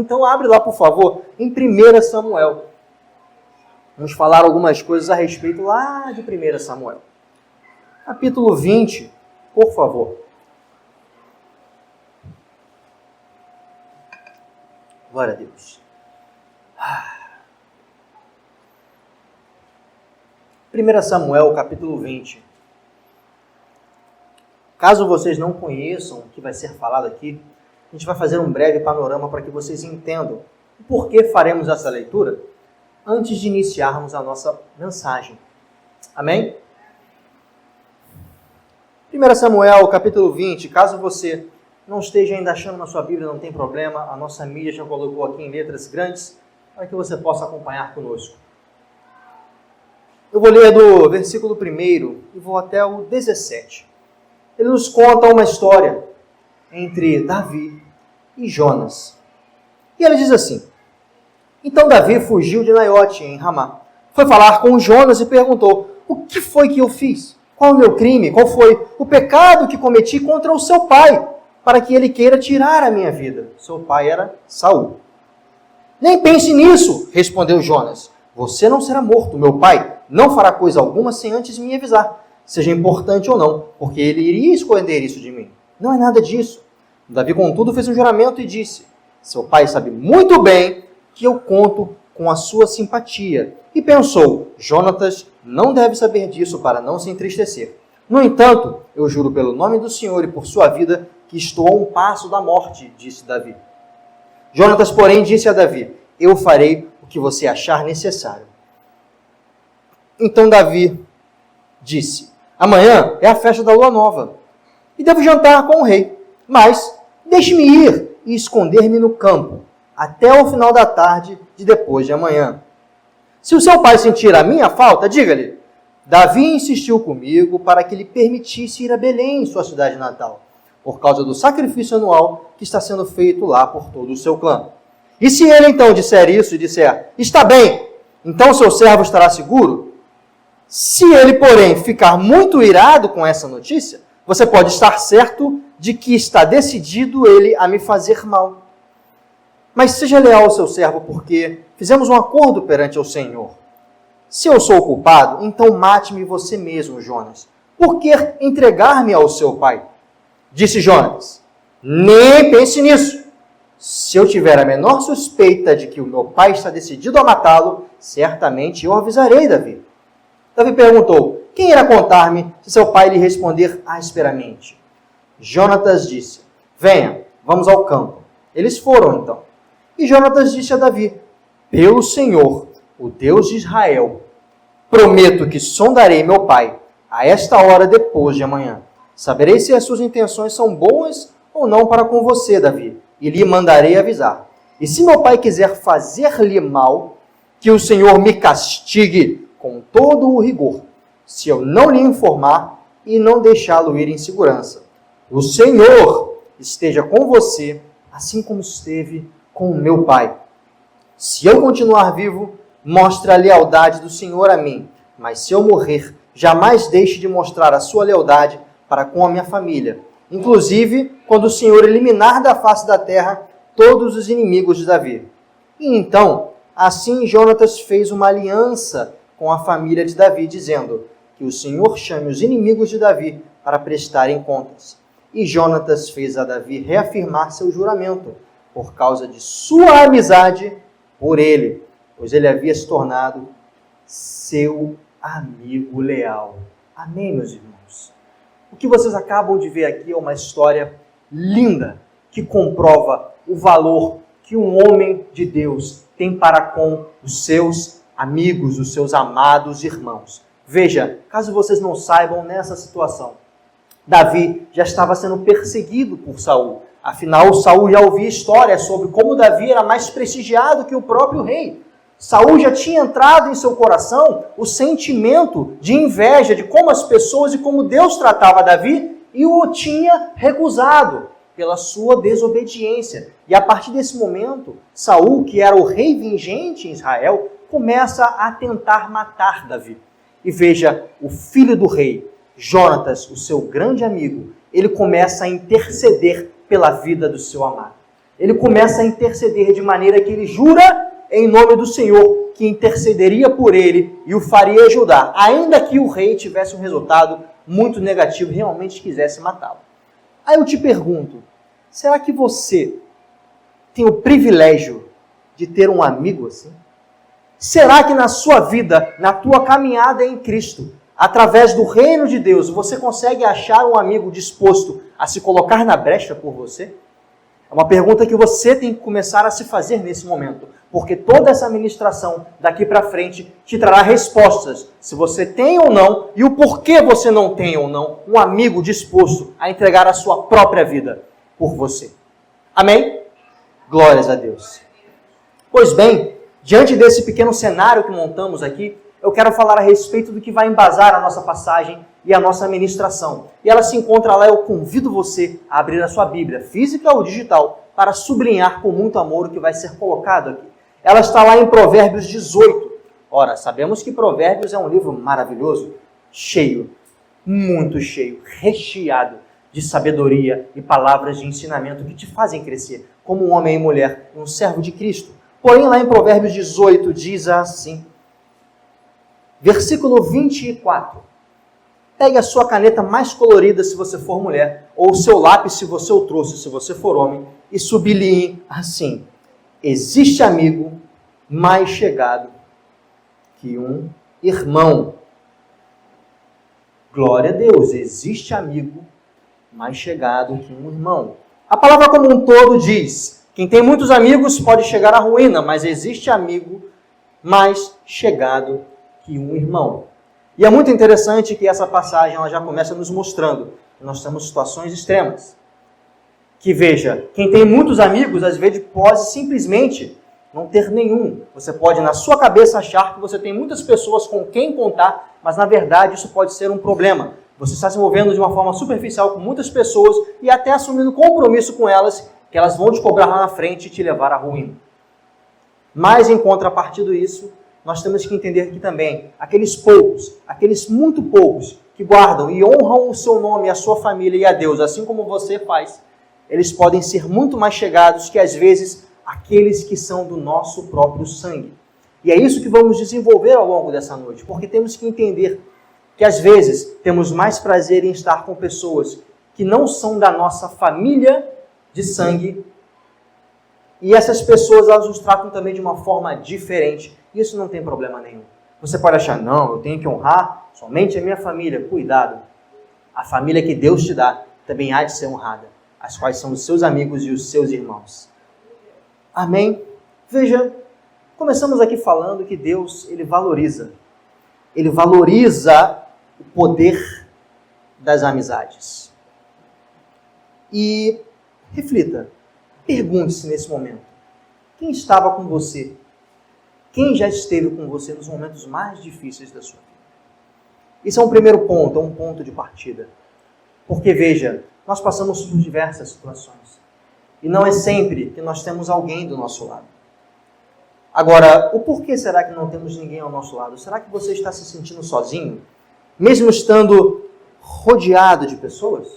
Então abre lá, por favor, em 1 Samuel. Vamos falar algumas coisas a respeito lá de 1 Samuel. Capítulo 20, por favor. Glória a Deus. 1 Samuel, capítulo 20. Caso vocês não conheçam o que vai ser falado aqui, a gente vai fazer um breve panorama para que vocês entendam o porquê faremos essa leitura antes de iniciarmos a nossa mensagem. Amém? 1 Samuel, capítulo 20. Caso você não esteja ainda achando na sua Bíblia, não tem problema. A nossa mídia já colocou aqui em letras grandes para que você possa acompanhar conosco. Eu vou ler do versículo 1 e vou até o 17. Ele nos conta uma história entre Davi e Jonas. E ele diz assim: Então Davi fugiu de Naiote, em Ramá. Foi falar com Jonas e perguntou: O que foi que eu fiz? Qual o meu crime? Qual foi o pecado que cometi contra o seu pai, para que ele queira tirar a minha vida? Seu pai era Saul. Nem pense nisso, respondeu Jonas. Você não será morto. Meu pai não fará coisa alguma sem antes me avisar, seja importante ou não, porque ele iria esconder isso de mim. Não é nada disso. Davi, contudo, fez um juramento e disse: Seu pai sabe muito bem que eu conto com a sua simpatia. E pensou: Jonatas não deve saber disso para não se entristecer. No entanto, eu juro pelo nome do Senhor e por sua vida que estou a um passo da morte, disse Davi. Jonatas, porém, disse a Davi: Eu farei o que você achar necessário. Então Davi disse: Amanhã é a festa da lua nova e devo jantar com o rei. Mas deixe-me ir e esconder-me no campo até o final da tarde de depois de amanhã. Se o seu pai sentir a minha falta, diga-lhe: Davi insistiu comigo para que lhe permitisse ir a Belém, sua cidade natal, por causa do sacrifício anual que está sendo feito lá por todo o seu clã. E se ele então disser isso e disser: Está bem, então seu servo estará seguro? Se ele, porém, ficar muito irado com essa notícia, você pode estar certo de que está decidido ele a me fazer mal. Mas seja leal ao seu servo, porque fizemos um acordo perante o Senhor. Se eu sou o culpado, então mate-me você mesmo, Jonas. Por que entregar-me ao seu pai? Disse Jonas: Nem pense nisso. Se eu tiver a menor suspeita de que o meu pai está decidido a matá-lo, certamente eu avisarei Davi. Davi perguntou: Quem irá contar-me se seu pai lhe responder asperamente? Jonatas disse: Venha, vamos ao campo. Eles foram então. E Jonatas disse a Davi: Pelo Senhor, o Deus de Israel, prometo que sondarei meu pai a esta hora depois de amanhã. Saberei se as suas intenções são boas ou não para com você, Davi, e lhe mandarei avisar. E se meu pai quiser fazer-lhe mal, que o Senhor me castigue com todo o rigor, se eu não lhe informar e não deixá-lo ir em segurança. O Senhor esteja com você, assim como esteve com o meu pai. Se eu continuar vivo, mostre a lealdade do Senhor a mim, mas se eu morrer, jamais deixe de mostrar a sua lealdade para com a minha família, inclusive quando o Senhor eliminar da face da terra todos os inimigos de Davi. E então, assim Jonatas fez uma aliança com a família de Davi, dizendo: Que o Senhor chame os inimigos de Davi para prestarem contas. E Jonatas fez a Davi reafirmar seu juramento, por causa de sua amizade por ele, pois ele havia se tornado seu amigo leal. Amém, meus irmãos? O que vocês acabam de ver aqui é uma história linda, que comprova o valor que um homem de Deus tem para com os seus amigos, os seus amados irmãos. Veja, caso vocês não saibam, nessa situação, Davi já estava sendo perseguido por Saul. Afinal, Saul já ouvia histórias sobre como Davi era mais prestigiado que o próprio rei. Saul já tinha entrado em seu coração o sentimento de inveja de como as pessoas e como Deus tratava Davi e o tinha recusado pela sua desobediência. E a partir desse momento, Saul, que era o rei vingente em Israel, começa a tentar matar Davi. E veja, o filho do rei, Jonatas, o seu grande amigo, ele começa a interceder pela vida do seu amado. Ele começa a interceder de maneira que ele jura em nome do Senhor que intercederia por ele e o faria ajudar, ainda que o rei tivesse um resultado muito negativo e realmente quisesse matá-lo. Aí eu te pergunto, será que você tem o privilégio de ter um amigo assim? Será que na sua vida, na tua caminhada em Cristo, através do reino de Deus, você consegue achar um amigo disposto a se colocar na brecha por você? É uma pergunta que você tem que começar a se fazer nesse momento, porque toda essa ministração daqui para frente te trará respostas, se você tem ou não, e o porquê você não tem ou não um amigo disposto a entregar a sua própria vida por você. Amém? Glórias a Deus. Pois bem, diante desse pequeno cenário que montamos aqui, eu quero falar a respeito do que vai embasar a nossa passagem e a nossa ministração. E ela se encontra lá, eu convido você a abrir a sua Bíblia, física ou digital, para sublinhar com muito amor o que vai ser colocado aqui. Ela está lá em Provérbios 18. Ora, sabemos que Provérbios é um livro maravilhoso, cheio, muito cheio, recheado de sabedoria e palavras de ensinamento que te fazem crescer como um homem e mulher, um servo de Cristo. Porém, lá em Provérbios 18 diz assim, versículo 24. Pegue a sua caneta mais colorida se você for mulher, ou o seu lápis se você o trouxe, se você for homem, e sublinhe assim. Existe amigo mais chegado que um irmão. Glória a Deus, existe amigo mais chegado que um irmão. A palavra como um todo diz, quem tem muitos amigos pode chegar à ruína, mas existe amigo mais chegado que um irmão. E é muito interessante que essa passagem ela já começa nos mostrando que nós temos situações extremas. Que veja, quem tem muitos amigos, às vezes pode simplesmente não ter nenhum. Você pode na sua cabeça achar que você tem muitas pessoas com quem contar, mas na verdade isso pode ser um problema. Você está se envolvendo de uma forma superficial com muitas pessoas e até assumindo compromisso com elas, que elas vão te cobrar lá na frente e te levar à ruína. Mas em contrapartida disso, nós temos que entender que também aqueles poucos, aqueles muito poucos que guardam e honram o seu nome, a sua família e a Deus, assim como você faz, eles podem ser muito mais chegados que às vezes aqueles que são do nosso próprio sangue. E é isso que vamos desenvolver ao longo dessa noite, porque temos que entender que às vezes temos mais prazer em estar com pessoas que não são da nossa família de sangue, e essas pessoas elas nos tratam também de uma forma diferente. Isso não tem problema nenhum. Você pode achar, não, eu tenho que honrar somente a minha família. Cuidado, a família que Deus te dá também há de ser honrada, as quais são os seus amigos e os seus irmãos. Amém? Veja, começamos aqui falando que Deus, Ele valoriza o poder das amizades. E reflita, pergunte-se nesse momento, quem estava com você? Quem já esteve com você nos momentos mais difíceis da sua vida? Isso é um primeiro ponto, é um ponto de partida. Porque veja, nós passamos por diversas situações. E não é sempre que nós temos alguém do nosso lado. Agora, o porquê será que não temos ninguém ao nosso lado? Será que você está se sentindo sozinho? Mesmo estando rodeado de pessoas?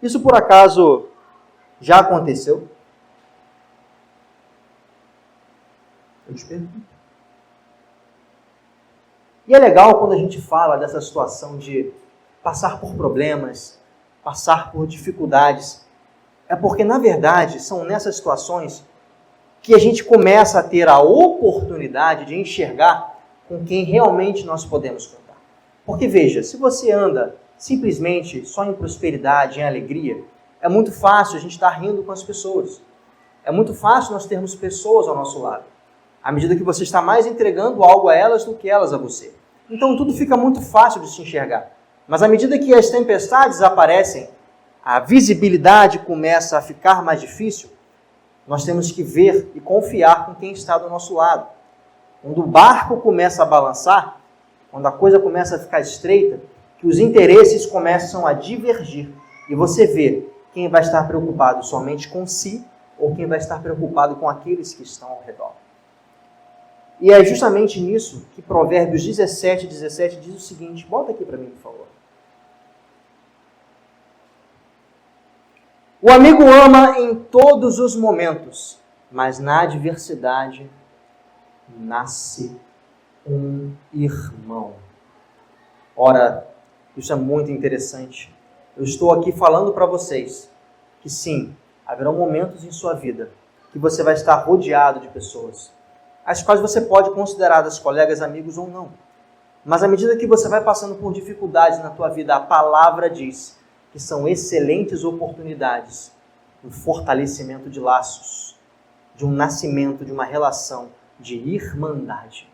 Isso por acaso já aconteceu? Eu te pergunto. E é legal quando a gente fala dessa situação de passar por problemas, passar por dificuldades. É porque, na verdade, são nessas situações que a gente começa a ter a oportunidade de enxergar com quem realmente nós podemos contar. Porque, veja, se você anda simplesmente só em prosperidade, em alegria, é muito fácil a gente estar rindo com as pessoas. É muito fácil nós termos pessoas ao nosso lado, à medida que você está mais entregando algo a elas do que elas a você. Então tudo fica muito fácil de se enxergar. Mas à medida que as tempestades aparecem, a visibilidade começa a ficar mais difícil, nós temos que ver e confiar com quem está do nosso lado. Quando o barco começa a balançar, quando a coisa começa a ficar estreita, que os interesses começam a divergir e você vê quem vai estar preocupado somente com si ou quem vai estar preocupado com aqueles que estão ao redor. E é justamente nisso que Provérbios 17 diz o seguinte, bota aqui para mim, por favor. O amigo ama em todos os momentos, mas na adversidade nasce um irmão. Ora, isso é muito interessante. Eu estou aqui falando para vocês que sim, haverão momentos em sua vida que você vai estar rodeado de pessoas, as quais você pode considerar das colegas, amigos ou não. Mas à medida que você vai passando por dificuldades na tua vida, a palavra diz que são excelentes oportunidades do fortalecimento de laços, de um nascimento, de uma relação de irmandade.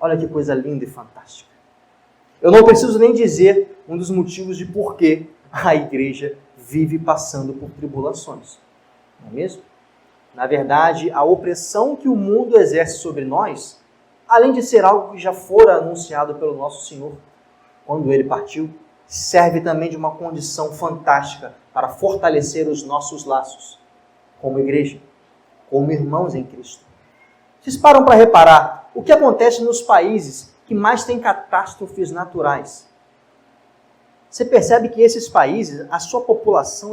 Olha que coisa linda e fantástica. Eu não preciso nem dizer um dos motivos de por que a igreja vive passando por tribulações. Não é mesmo? Na verdade, a opressão que o mundo exerce sobre nós, além de ser algo que já fora anunciado pelo nosso Senhor quando Ele partiu, serve também de uma condição fantástica para fortalecer os nossos laços como igreja, como irmãos em Cristo. Vocês param para reparar o que acontece nos países que mais têm catástrofes naturais. Você percebe que esses países, a sua população,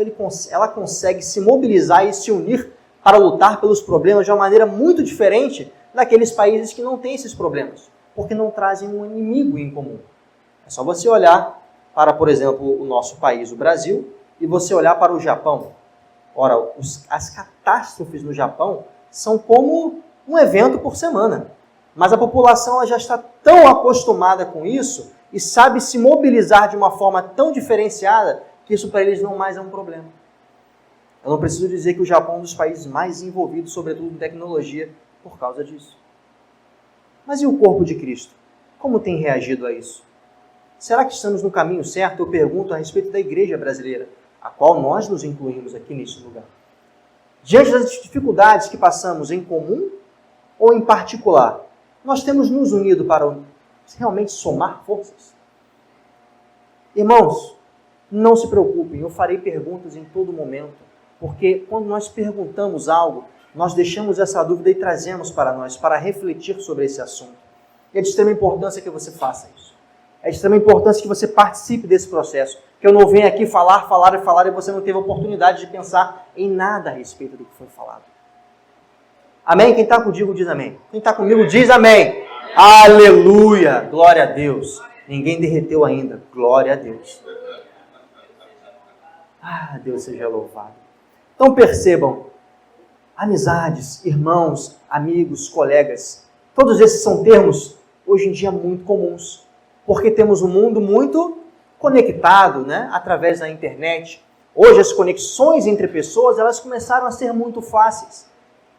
ela consegue se mobilizar e se unir para lutar pelos problemas de uma maneira muito diferente daqueles países que não têm esses problemas, porque não trazem um inimigo em comum. É só você olhar para, por exemplo, o nosso país, o Brasil, e você olhar para o Japão. Ora, as catástrofes no Japão são como um evento por semana. Mas a população ela já está tão acostumada com isso e sabe se mobilizar de uma forma tão diferenciada que isso para eles não mais é um problema. Eu não preciso dizer que o Japão é um dos países mais envolvidos, sobretudo em tecnologia, por causa disso. Mas e o corpo de Cristo? Como tem reagido a isso? Será que estamos no caminho certo? Eu pergunto a respeito da igreja brasileira, a qual nós nos incluímos aqui neste lugar. Diante das dificuldades que passamos em comum ou em particular, nós temos nos unido para realmente somar forças? Irmãos, não se preocupem, eu farei perguntas em todo momento, porque quando nós perguntamos algo, nós deixamos essa dúvida e trazemos para nós, para refletir sobre esse assunto. E é de extrema importância que você faça isso. É de extrema importância que você participe desse processo, que eu não venha aqui falar e você não teve a oportunidade de pensar em nada a respeito do que foi falado. Amém? Quem está comigo diz amém. Quem está comigo diz amém. Aleluia! Glória a Deus. Ninguém derreteu ainda. Glória a Deus. Ah, Deus seja louvado. Então percebam, amizades, irmãos, amigos, colegas, todos esses são termos hoje em dia muito comuns, porque temos um mundo muito conectado, né, através da internet. Hoje as conexões entre pessoas elas começaram a ser muito fáceis,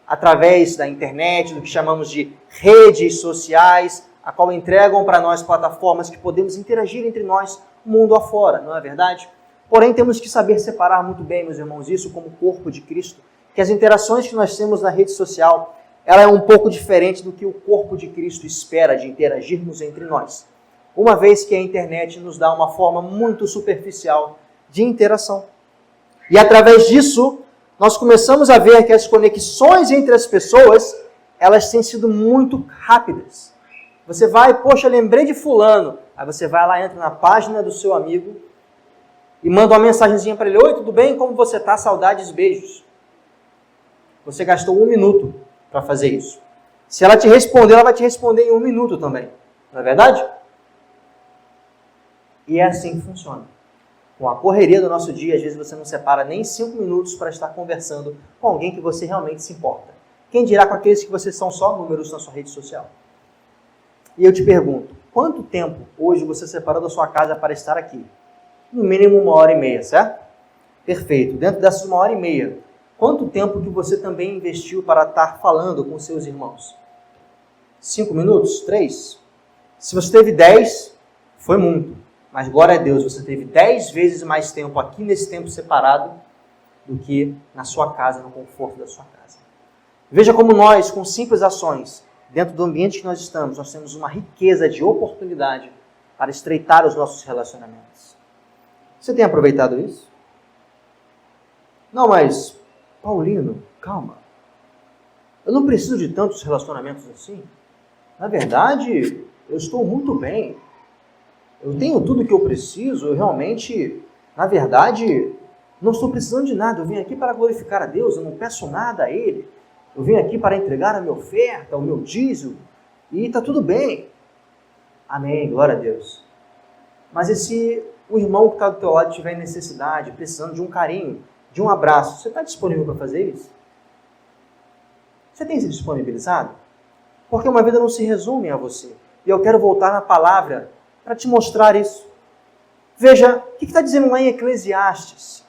através da internet, do que chamamos de redes sociais, a qual entregam para nós plataformas que podemos interagir entre nós, mundo afora, não é verdade? Porém, temos que saber separar muito bem, meus irmãos, isso como corpo de Cristo, que as interações que nós temos na rede social, ela é um pouco diferente do que o corpo de Cristo espera de interagirmos entre nós, uma vez que a internet nos dá uma forma muito superficial de interação. E através disso, nós começamos a ver que as conexões entre as pessoas, elas têm sido muito rápidas. Você vai, poxa, lembrei de fulano. Aí você vai lá, entra na página do seu amigo e manda uma mensagenzinha para ele. Oi, tudo bem? Como você está? Saudades, beijos. Você gastou 1 minuto para fazer isso. Se ela te responder, ela vai te responder em 1 minuto também. Não é verdade? E é assim que funciona. Com a correria do nosso dia, às vezes você não separa nem 5 minutos para estar conversando com alguém que você realmente se importa. Quem dirá com aqueles que vocês são só números na sua rede social? E eu te pergunto, quanto tempo hoje você separou da sua casa para estar aqui? No mínimo 1h30, certo? Perfeito. Dentro dessas 1h30, quanto tempo que você também investiu para estar falando com seus irmãos? 5 minutos? 3? Se você teve 10, foi muito. Mas glória a Deus, você teve 10 vezes mais tempo aqui nesse tempo separado do que na sua casa, no conforto da sua casa. Veja como nós, com simples ações, dentro do ambiente que nós estamos, nós temos uma riqueza de oportunidade para estreitar os nossos relacionamentos. Você tem aproveitado isso? Não, mas, Paulino, calma. Eu não preciso de tantos relacionamentos assim. Na verdade, eu estou muito bem. Eu tenho tudo o que eu preciso, eu realmente, na verdade, Não estou precisando de nada, eu vim aqui para glorificar a Deus, eu não peço nada a Ele. Eu vim aqui para entregar a minha oferta, o meu dízimo, e está tudo bem. Amém, glória a Deus. Mas e se o irmão que está do teu lado tiver necessidade, precisando de um carinho, de um abraço, você está disponível para fazer isso? Você tem se disponibilizado? Porque uma vida não se resume a você. E eu quero voltar na palavra para te mostrar isso. Veja, o que está dizendo lá em Eclesiastes,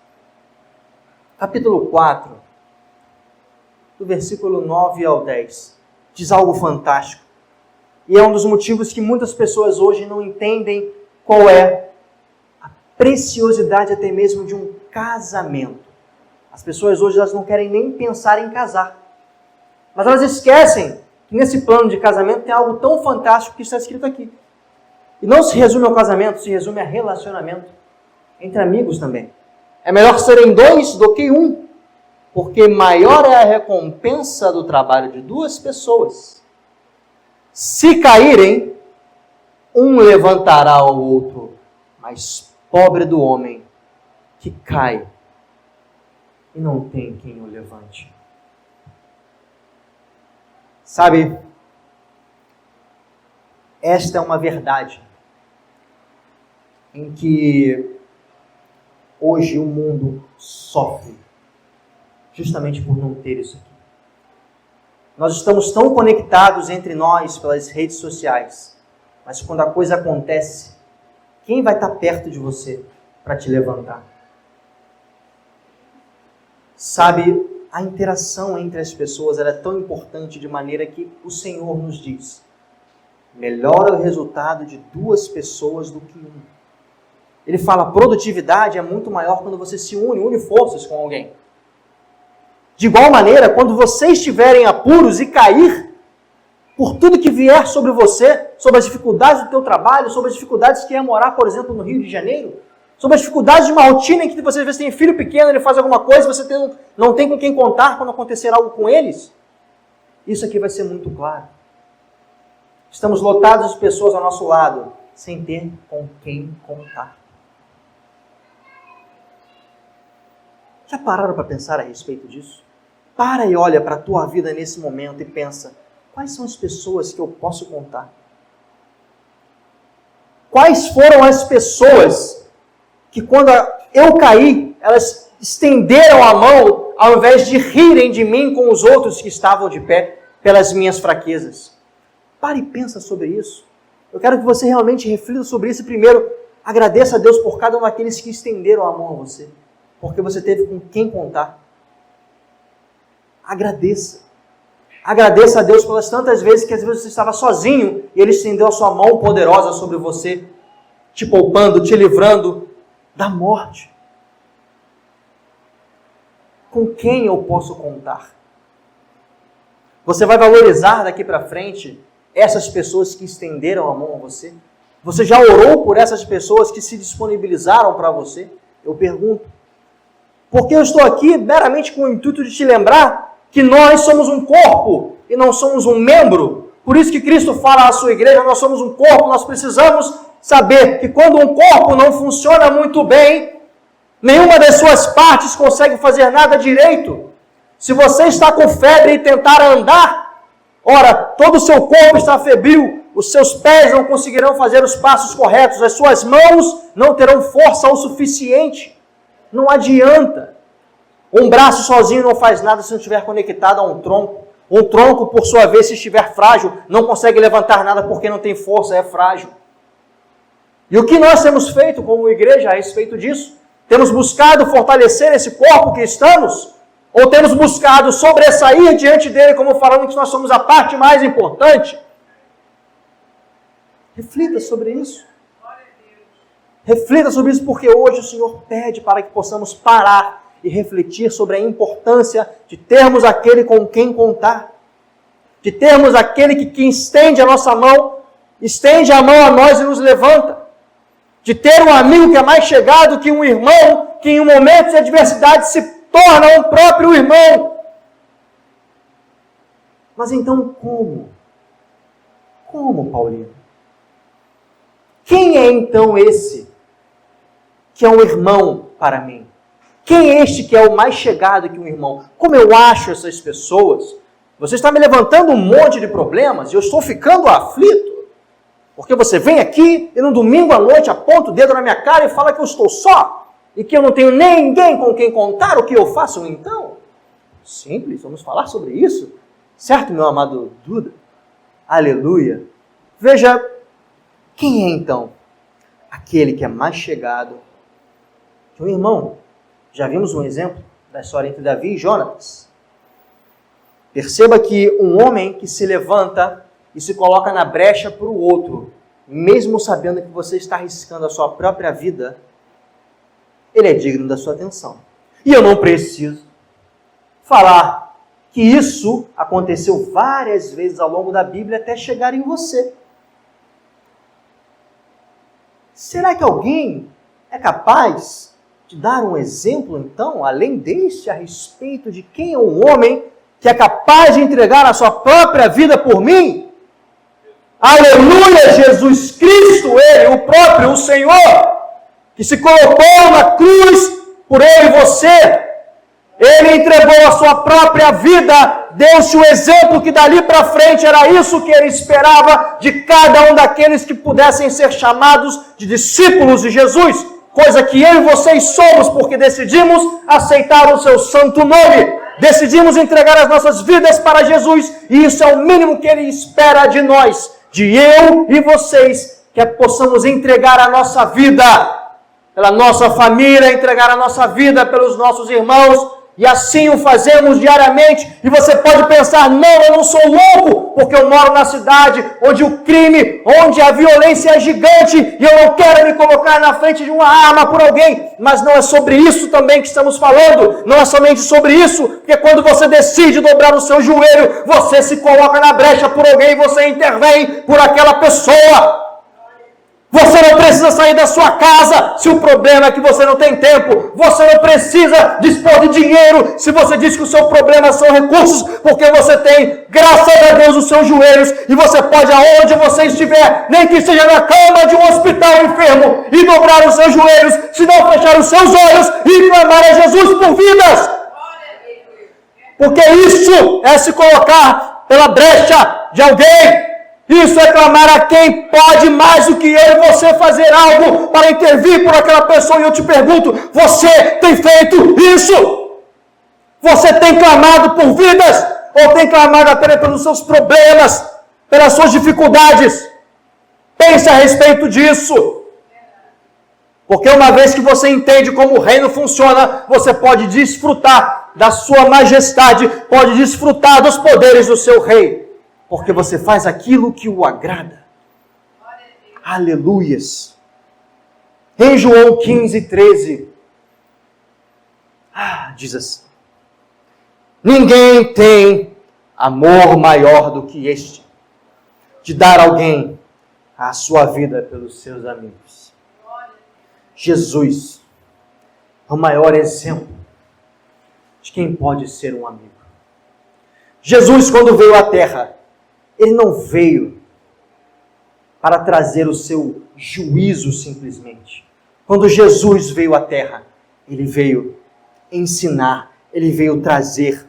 capítulo 4, do versículo 9 ao 10. Diz algo fantástico. E é um dos motivos que muitas pessoas hoje não entendem qual é a preciosidade até mesmo de um casamento. As pessoas hoje elas não querem nem pensar em casar. Mas elas esquecem que nesse plano de casamento tem algo tão fantástico que está escrito aqui. E não se resume ao casamento, se resume a relacionamento entre amigos também. É melhor serem dois do que um, porque maior é a recompensa do trabalho de duas pessoas. Se caírem, um levantará o outro, mas pobre do homem que cai e não tem quem o levante. Sabe, esta é uma verdade em que hoje o mundo sofre justamente por não ter isso aqui. Nós estamos tão conectados entre nós pelas redes sociais, mas quando a coisa acontece, quem vai estar perto de você para te levantar? Sabe, a interação entre as pessoas é tão importante de maneira que o Senhor nos diz: melhor é o resultado de duas pessoas do que um. Ele fala, a produtividade é muito maior quando você se une forças com alguém. De igual maneira, quando vocês estiverem apuros e cair, por tudo que vier sobre você, sobre as dificuldades do teu trabalho, sobre as dificuldades que é morar, por exemplo, no Rio de Janeiro, sobre as dificuldades de uma rotina em que você às vezes tem filho pequeno, ele faz alguma coisa, você não tem com quem contar quando acontecer algo com eles, isso aqui vai ser muito claro. Estamos lotados de pessoas ao nosso lado, sem ter com quem contar. Já pararam para pensar a respeito disso? Para e olha para a tua vida nesse momento e pensa, quais são as pessoas que eu posso contar? Quais foram as pessoas que quando eu caí, elas estenderam a mão ao invés de rirem de mim com os outros que estavam de pé pelas minhas fraquezas? Pare e pensa sobre isso. Eu quero que você realmente reflita sobre isso e primeiro agradeça a Deus por cada um daqueles que estenderam a mão a você, porque você teve com quem contar. Agradeça. Agradeça a Deus pelas tantas vezes que às vezes você estava sozinho e Ele estendeu a sua mão poderosa sobre você, te poupando, te livrando da morte. Com quem eu posso contar? Você vai valorizar daqui para frente essas pessoas que estenderam a mão a você? Você já orou por essas pessoas que se disponibilizaram para você? Eu pergunto. Porque eu estou aqui meramente com o intuito de te lembrar que nós somos um corpo e não somos um membro. Por isso que Cristo fala à sua igreja, nós somos um corpo, nós precisamos saber que quando um corpo não funciona muito bem, nenhuma das suas partes consegue fazer nada direito. Se você está com febre e tentar andar, ora, todo o seu corpo está febril, os seus pés não conseguirão fazer os passos corretos, as suas mãos não terão força o suficiente. Não adianta. Um braço sozinho não faz nada se não estiver conectado a um tronco. Um tronco, por sua vez, se estiver frágil, não consegue levantar nada porque não tem força, é frágil. E o que nós temos feito como igreja a respeito disso? Temos buscado fortalecer esse corpo que estamos? Ou temos buscado sobressair diante dele como falando que nós somos a parte mais importante? Reflita sobre isso. Reflita sobre isso porque hoje o Senhor pede para que possamos parar e refletir sobre a importância de termos aquele com quem contar. De termos aquele que estende a nossa mão, estende a mão a nós e nos levanta. De ter um amigo que é mais chegado que um irmão, que em um momento de adversidade se torna um próprio irmão. Mas então como? Como, Paulino? Quem é então esse que é um irmão para mim? Quem é este que é o mais chegado que um irmão? Como eu acho essas pessoas? Você está me levantando um monte de problemas e eu estou ficando aflito. Porque você vem aqui e no domingo à noite aponta o dedo na minha cara e fala que eu estou só. E que eu não tenho ninguém com quem contar o que eu faço então. Simples, vamos falar sobre isso. Certo, meu amado Duda? Aleluia. Veja, quem é então aquele que é mais chegado que um irmão? Já vimos um exemplo da história entre Davi e Jonatas. Perceba que um homem que se levanta e se coloca na brecha para o outro, mesmo sabendo que você está arriscando a sua própria vida, ele é digno da sua atenção. E eu não preciso falar que isso aconteceu várias vezes ao longo da Bíblia até chegar em você. Será que alguém é capaz de dar um exemplo, então, além deste, a respeito de quem é um homem que é capaz de entregar a sua própria vida por mim? Aleluia! Jesus Cristo, Ele, o próprio, o Senhor, que se colocou na cruz por eu e você. Ele entregou a sua própria vida, deu-se o exemplo que dali para frente era isso que ele esperava de cada um daqueles que pudessem ser chamados de discípulos de Jesus, coisa que eu e vocês somos, porque decidimos aceitar o seu santo nome, decidimos entregar as nossas vidas para Jesus, e isso é o mínimo que ele espera de nós, de eu e vocês, que possamos entregar a nossa vida pela nossa família, entregar a nossa vida pelos nossos irmãos, e assim o fazemos diariamente. E você pode pensar, não, eu não sou louco, porque eu moro na cidade onde o crime, onde a violência é gigante, e eu não quero me colocar na frente de uma arma por alguém. Mas não é sobre isso também que estamos falando, não é somente sobre isso, porque quando você decide dobrar o seu joelho, você se coloca na brecha por alguém, você intervém por aquela pessoa. Você não precisa sair da sua casa se o problema é que você não tem tempo. Você não precisa dispor de dinheiro se você diz que o seu problema são recursos, porque você tem, graças a Deus, os seus joelhos, e você pode, aonde você estiver, nem que seja na cama de um hospital enfermo, e dobrar os seus joelhos, se não fechar os seus olhos e clamar a Jesus por vidas. Porque isso é se colocar pela brecha de alguém. Isso é clamar a quem pode mais do que eu e você fazer algo para intervir por aquela pessoa. E eu te pergunto, você tem feito isso? Você tem clamado por vidas? Ou tem clamado apenas pelos seus problemas, pelas suas dificuldades? Pense a respeito disso. Porque uma vez que você entende como o reino funciona, você pode desfrutar da sua majestade, pode desfrutar dos poderes do seu rei. Porque você faz aquilo que o agrada. Aleluias. Em João 15:13, diz assim: ninguém tem amor maior do que este, de dar alguém a sua vida pelos seus amigos. Jesus é o maior exemplo de quem pode ser um amigo. Jesus, quando veio à terra, ele não veio para trazer o seu juízo simplesmente. Quando Jesus veio à terra, ele veio ensinar, ele veio trazer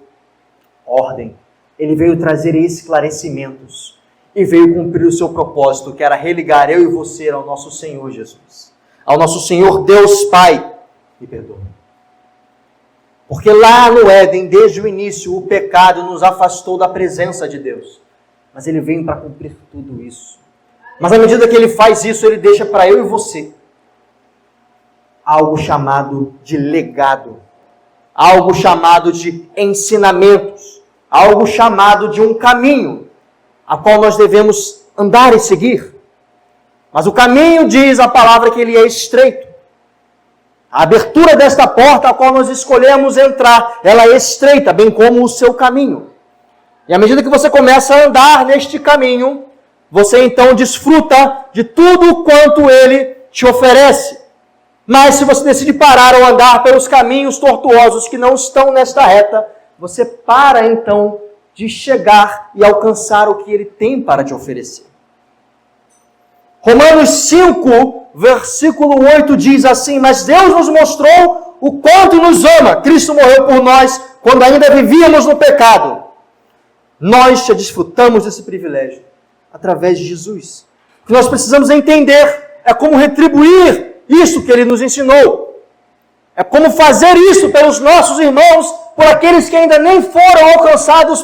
ordem, ele veio trazer esclarecimentos e veio cumprir o seu propósito, que era religar eu e você ao nosso Senhor Jesus, ao nosso Senhor Deus Pai. Me perdoa. Porque lá no Éden, desde o início, o pecado nos afastou da presença de Deus. Mas ele veio para cumprir tudo isso. Mas à medida que ele faz isso, ele deixa para eu e você algo chamado de legado, algo chamado de ensinamentos, algo chamado de um caminho, a qual nós devemos andar e seguir. Mas o caminho, diz a palavra, que ele é estreito. A abertura desta porta a qual nós escolhemos entrar, ela é estreita, bem como o seu caminho. E à medida que você começa a andar neste caminho, você então desfruta de tudo quanto ele te oferece. Mas se você decide parar ou andar pelos caminhos tortuosos que não estão nesta reta, você para então de chegar e alcançar o que ele tem para te oferecer. Romanos 5, versículo 8 diz assim: mas Deus nos mostrou o quanto nos ama. Cristo morreu por nós quando ainda vivíamos no pecado. Nós já desfrutamos desse privilégio através de Jesus. O que nós precisamos entender é como retribuir isso que Ele nos ensinou. É como fazer isso pelos nossos irmãos, por aqueles que ainda nem foram alcançados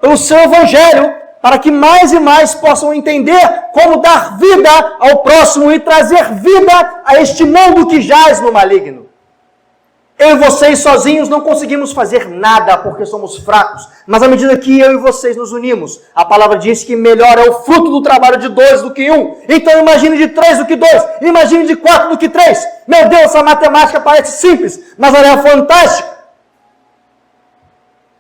pelo seu Evangelho, para que mais e mais possam entender como dar vida ao próximo e trazer vida a este mundo que jaz no maligno. Eu e vocês sozinhos não conseguimos fazer nada porque somos fracos, mas à medida que eu e vocês nos unimos, a palavra diz que melhor é o fruto do trabalho de 2 do que 1. Então imagine de 3 do que 2, imagine de 4 do que 3. Meu Deus, essa matemática parece simples, mas ela é fantástica.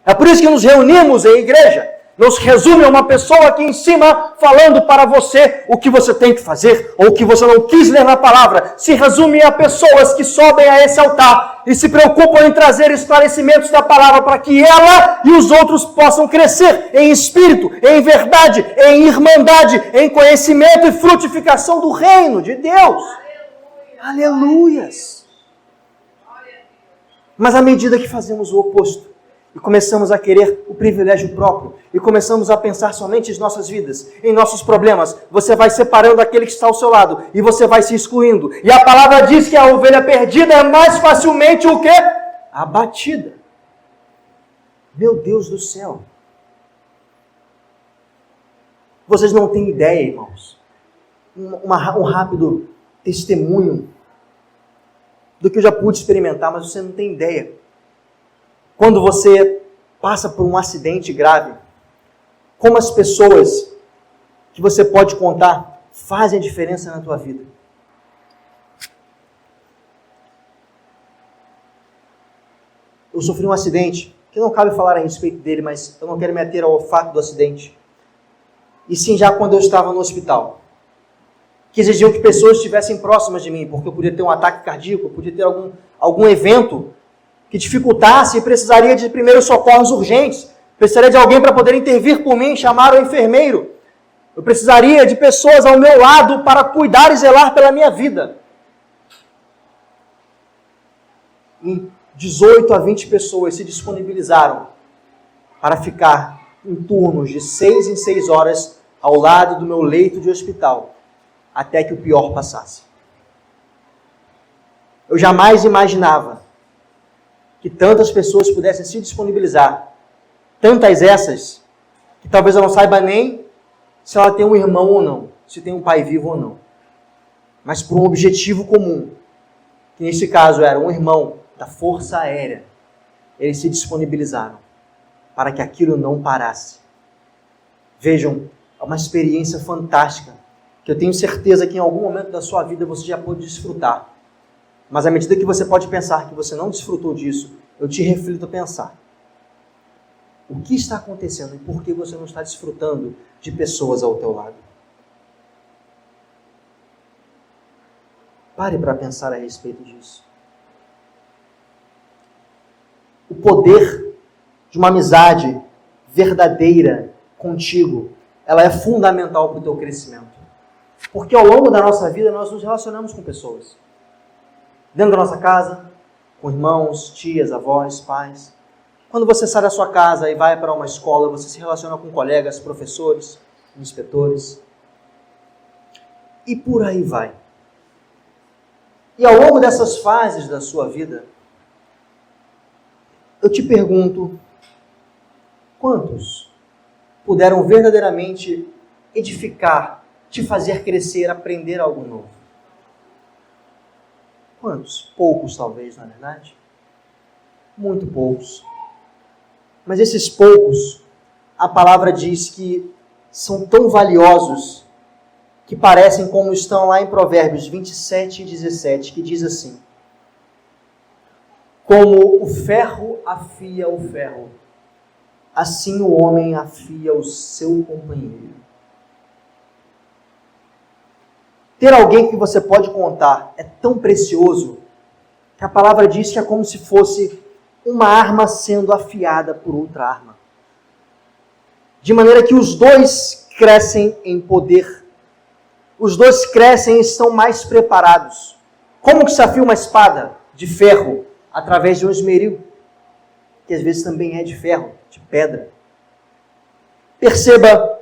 É por isso que nos reunimos em igreja. Não se resume a uma pessoa aqui em cima falando para você o que você tem que fazer ou o que você não quis ler na palavra. Se resume a pessoas que sobem a esse altar e se preocupam em trazer esclarecimentos da palavra para que ela e os outros possam crescer em espírito, em verdade, em irmandade, em conhecimento e frutificação do reino de Deus. Aleluias! Mas à medida que fazemos o oposto, e começamos a querer o privilégio próprio, e começamos a pensar somente em nossas vidas, em nossos problemas, você vai separando aquele que está ao seu lado, e você vai se excluindo. E a palavra diz que a ovelha perdida é mais facilmente o quê? Abatida. Meu Deus do céu. Vocês não têm ideia, irmãos. Um rápido testemunho do que eu já pude experimentar, mas você não tem ideia. Quando você passa por um acidente grave, como as pessoas que você pode contar fazem a diferença na tua vida. Eu sofri um acidente, que não cabe falar a respeito dele, mas eu não quero me ater ao fato do acidente. E sim, já quando eu estava no hospital, que exigiam que pessoas estivessem próximas de mim, porque eu podia ter um ataque cardíaco, eu podia ter algum evento que dificultasse e precisaria de primeiros socorros urgentes. Precisaria de alguém para poder intervir por mim, chamar o enfermeiro. Eu precisaria de pessoas ao meu lado para cuidar e zelar pela minha vida. E 18 a 20 pessoas se disponibilizaram para ficar em turnos de 6 em 6 horas ao lado do meu leito de hospital, até que o pior passasse. Eu jamais imaginava que tantas pessoas pudessem se disponibilizar, tantas essas, que talvez eu não saiba nem se ela tem um irmão ou não, se tem um pai vivo ou não, mas por um objetivo comum, que nesse caso era um irmão da Força Aérea. Eles se disponibilizaram para que aquilo não parasse. Vejam, é uma experiência fantástica, que eu tenho certeza que em algum momento da sua vida você já pôde desfrutar. Mas à medida que você pode pensar que você não desfrutou disso, eu te reflito a pensar. O que está acontecendo e por que você não está desfrutando de pessoas ao teu lado? Pare para pensar a respeito disso. O poder de uma amizade verdadeira contigo, ela é fundamental para o teu crescimento. Porque ao longo da nossa vida nós nos relacionamos com pessoas. Dentro da nossa casa, com irmãos, tias, avós, pais. Quando você sai da sua casa e vai para uma escola, você se relaciona com colegas, professores, inspetores. E por aí vai. E ao longo dessas fases da sua vida, eu te pergunto, quantos puderam verdadeiramente edificar, te fazer crescer, aprender algo novo? Quantos? Poucos, talvez, na verdade. Muito poucos. Mas esses poucos, a palavra diz que são tão valiosos que parecem como estão lá em Provérbios 27 e 17, que diz assim: como o ferro afia o ferro, assim o homem afia o seu companheiro. Ter alguém que você pode contar é tão precioso que a palavra diz que é como se fosse uma arma sendo afiada por outra arma. De maneira que os dois crescem em poder. Os dois crescem e estão mais preparados. Como que se afia uma espada de ferro? através de um esmeril, que às vezes também é de ferro, de pedra. Perceba,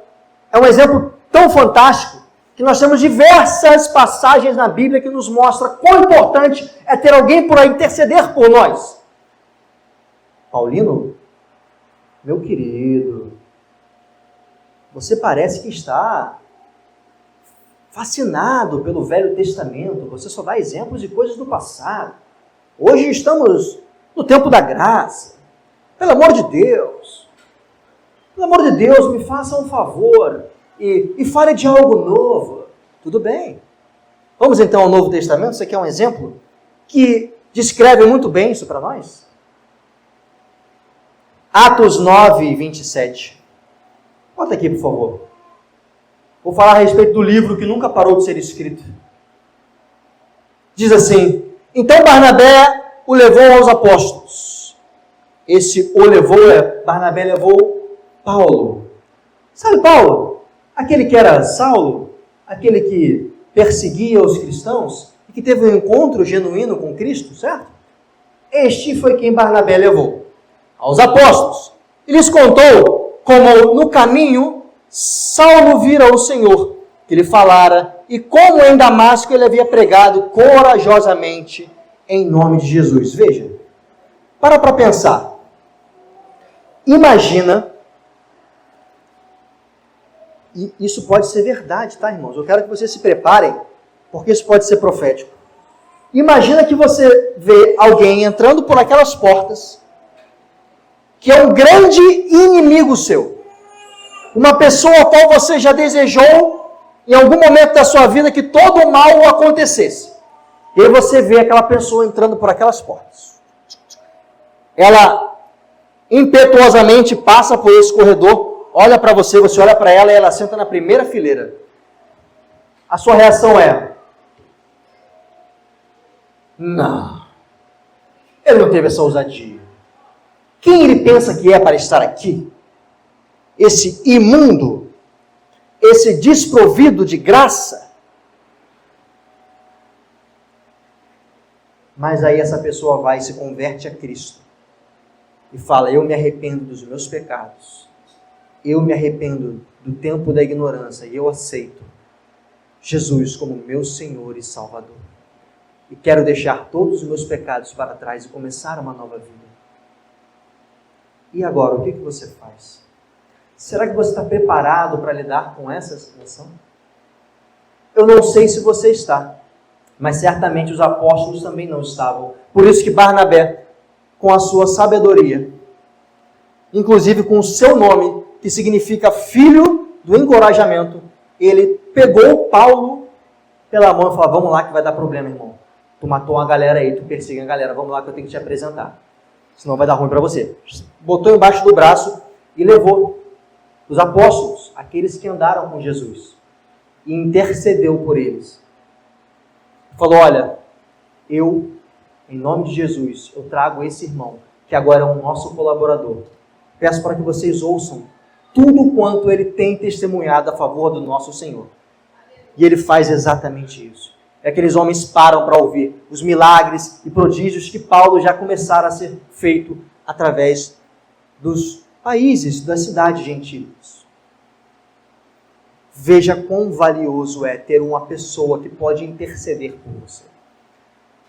é um exemplo tão fantástico que nós temos diversas passagens na Bíblia que nos mostra quão importante é ter alguém por aí interceder por nós. Paulino, meu querido, você parece que está fascinado pelo Velho Testamento. Você só dá exemplos de coisas do passado. Hoje estamos no tempo da graça. Pelo amor de Deus. Pelo amor de Deus, me faça um favor e fale de algo novo. Tudo bem. Vamos então ao Novo Testamento. Isso aqui é um exemplo que descreve muito bem isso para nós. Atos 9, 27. Bota aqui, por favor. Vou falar a respeito do livro que nunca parou de ser escrito. Diz assim: então Barnabé o levou aos apóstolos. Esse o levou, Barnabé levou Paulo. Sabe Paulo? Aquele que era Saulo, aquele que perseguia os cristãos e que teve um encontro genuíno com Cristo, certo? Este foi quem Barnabé levou aos apóstolos. E lhes contou como no caminho Saulo vira o Senhor, que lhe falara, e como em Damasco ele havia pregado corajosamente em nome de Jesus. Veja, para pensar. Imagina, e isso pode ser verdade, tá, irmãos? Eu quero que vocês se preparem, porque isso pode ser profético. Imagina que você vê alguém entrando por aquelas portas, que é um grande inimigo seu. Uma pessoa a qual você já desejou, em algum momento da sua vida, que todo o mal acontecesse. E aí você vê aquela pessoa entrando por aquelas portas. Ela impetuosamente passa por esse corredor, olha para você, você olha para ela e ela senta na primeira fileira. A sua reação é: não, ele não teve essa ousadia. Quem ele pensa que é para estar aqui? Esse imundo, esse desprovido de graça. Mas aí essa pessoa vai e se converte a Cristo e fala: eu me arrependo dos meus pecados, eu me arrependo do tempo da ignorância e eu aceito Jesus como meu Senhor e Salvador. E quero deixar todos os meus pecados para trás e começar uma nova vida. E agora, o que você faz? Será que você está preparado para lidar com essa situação? Eu não sei se você está, mas certamente os apóstolos também não estavam. Por isso que Barnabé, com a sua sabedoria, inclusive com o seu nome, que significa filho do encorajamento, ele pegou Paulo pela mão e falou: vamos lá que vai dar problema, irmão. Tu matou uma galera aí, tu persegue a galera, vamos lá que eu tenho que te apresentar. Senão vai dar ruim para você. Botou embaixo do braço e levou os apóstolos, aqueles que andaram com Jesus, e intercedeu por eles. Falou: olha, eu, em nome de Jesus, eu trago esse irmão, que agora é um nosso colaborador. Peço para que vocês ouçam tudo quanto ele tem testemunhado a favor do nosso Senhor. E ele faz exatamente isso. É que aqueles homens param para ouvir os milagres e prodígios que Paulo já começaram a ser feito através dos países, das cidades gentis. Veja quão valioso é ter uma pessoa que pode interceder por você.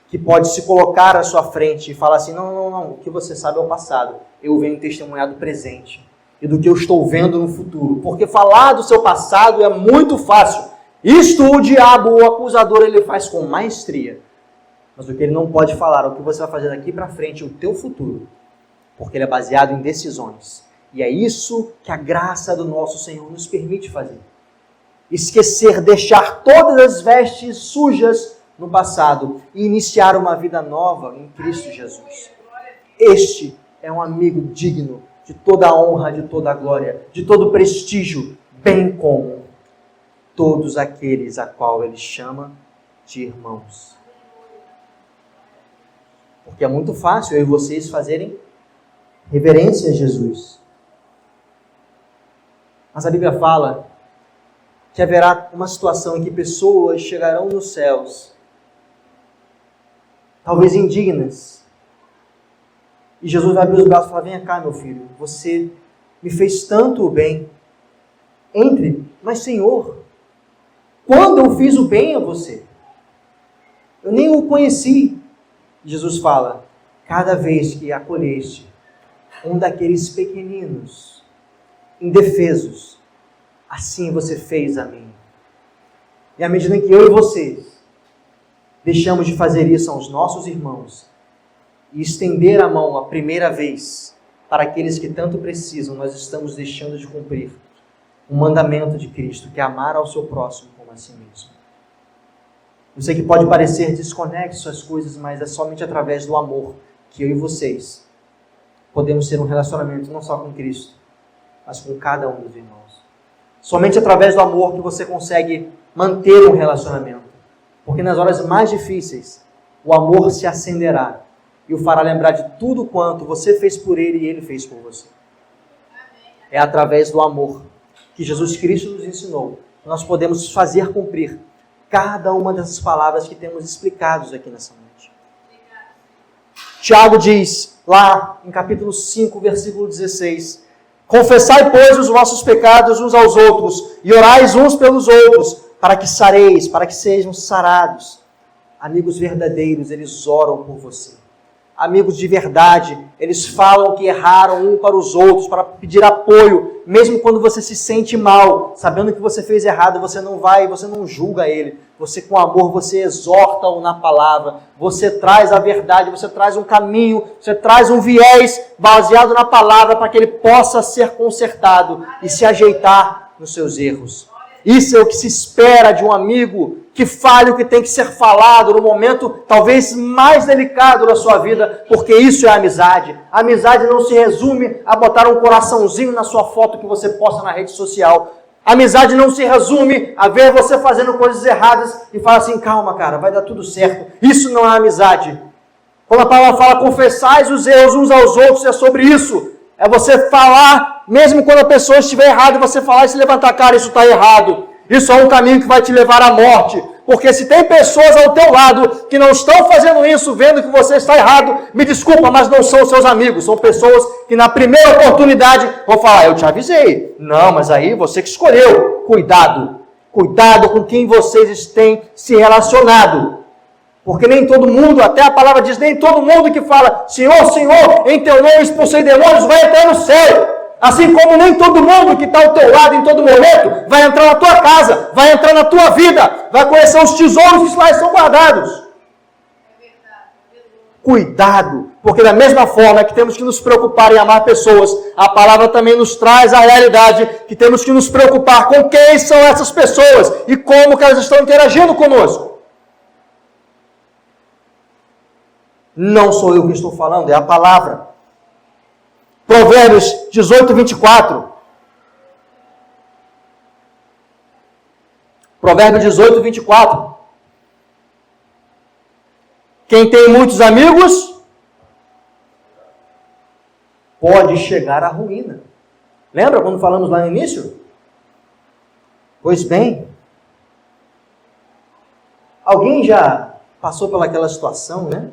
Que pode se colocar à sua frente e falar assim: não, o que você sabe é o passado. Eu venho testemunhar do presente e do que eu estou vendo no futuro. Porque falar do seu passado é muito fácil. Isto o diabo, o acusador, ele faz com maestria. Mas o que ele não pode falar, o que você vai fazer daqui para frente, o teu futuro. Porque ele é baseado em decisões. E é isso que a graça do nosso Senhor nos permite fazer. Esquecer, deixar todas as vestes sujas no passado e iniciar uma vida nova em Cristo Jesus. Este é um amigo digno de toda a honra, de toda a glória, de todo o prestígio, bem como todos aqueles a qual ele chama de irmãos. Porque é muito fácil eu e vocês fazerem reverência a Jesus. Mas a Bíblia fala que haverá uma situação em que pessoas chegarão nos céus, talvez indignas, E Jesus vai abrir os braços e falar, vem cá, meu filho, você me fez tanto o bem. Entre, mas Senhor, quando eu fiz o bem a você? Eu nem o conheci. Jesus fala, cada vez que acolheste um daqueles pequeninos, indefesos, assim você fez a mim. E à medida que eu e vocês deixamos de fazer isso aos nossos irmãos e estender a mão a primeira vez para aqueles que tanto precisam, nós estamos deixando de cumprir o mandamento de Cristo, que é amar ao seu próximo como a si mesmo. Eu sei que pode parecer desconexo as coisas, mas é somente através do amor que eu e vocês podemos ter um relacionamento não só com Cristo, mas com cada um dos irmãos. Somente através do amor que você consegue manter um relacionamento. Porque nas horas mais difíceis, o amor se acenderá e o fará lembrar de tudo quanto você fez por ele e ele fez por você. É através do amor que Jesus Cristo nos ensinou que nós podemos fazer cumprir cada uma dessas palavras que temos explicados aqui nessa noite. Tiago diz, lá em capítulo 5, versículo 16, confessai, pois, os vossos pecados uns aos outros e orais uns pelos outros, para que sareis, para que sejam sarados. Amigos verdadeiros, eles oram por você. Amigos de verdade, eles falam que erraram um para os outros, para pedir apoio, mesmo quando você se sente mal, sabendo que você fez errado, você não vai, você não julga ele. Você, com amor, você exorta-o na palavra, você traz a verdade, você traz um caminho, você traz um viés baseado na palavra para que ele possa ser consertado e se ajeitar nos seus erros. Isso é o que se espera de um amigo que fale o que tem que ser falado no momento talvez mais delicado da sua vida, porque isso é amizade. A amizade não se resume a botar um coraçãozinho na sua foto que você posta na rede social. A amizade não se resume a ver você fazendo coisas erradas e falar assim, calma cara, vai dar tudo certo. Isso não é amizade. Quando a palavra fala confessais os erros uns aos outros, é sobre isso. É você falar, mesmo quando a pessoa estiver errada, você falar e se levantar, cara, isso está errado. Isso é um caminho que vai te levar à morte. Porque se tem pessoas ao teu lado que não estão fazendo isso, vendo que você está errado, me desculpa, mas não são seus amigos. São pessoas que na primeira oportunidade vão falar, eu te avisei. Não, mas aí você que escolheu. Cuidado. Cuidado com quem vocês têm se relacionado. Porque nem todo mundo, até a palavra diz, nem todo mundo que fala, Senhor, Senhor, em teu nome expulsei demônios, vai entrar no céu. Assim como nem todo mundo que está ao teu lado em todo momento vai entrar na tua casa, vai entrar na tua vida, vai conhecer os tesouros que lá estão guardados. Cuidado, porque da mesma forma que temos que nos preocupar em amar pessoas, a palavra também nos traz a realidade que temos que nos preocupar com quem são essas pessoas e como que elas estão interagindo conosco. Não sou eu que estou falando, é a palavra. Provérbios 18, 24. Provérbios 18, 24. Quem tem muitos amigos pode chegar à ruína. Lembra quando falamos lá no início? Pois bem, alguém já passou pelaquela situação, né?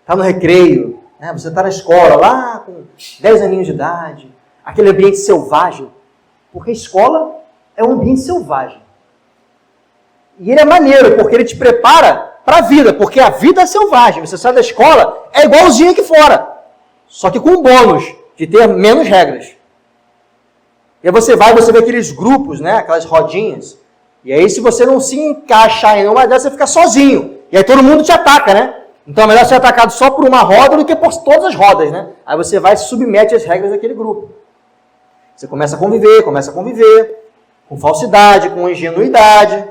Está no recreio, né? Você está na escola, lá com 10 aninhos de idade, aquele ambiente selvagem, porque a escola é um ambiente selvagem. E ele é maneiro, porque ele te prepara para a vida, porque a vida é selvagem. Você sai da escola, é igualzinho aqui fora, só que com um bônus de ter menos regras. E aí você vai, você vê aqueles grupos, né? Aquelas rodinhas, e aí se você não se encaixar em uma dessas, você fica sozinho, e aí todo mundo te ataca, né? Então é melhor ser atacado só por uma roda do que por todas as rodas, né? Aí você vai e se submete às regras daquele grupo. Você começa a conviver com falsidade, com ingenuidade.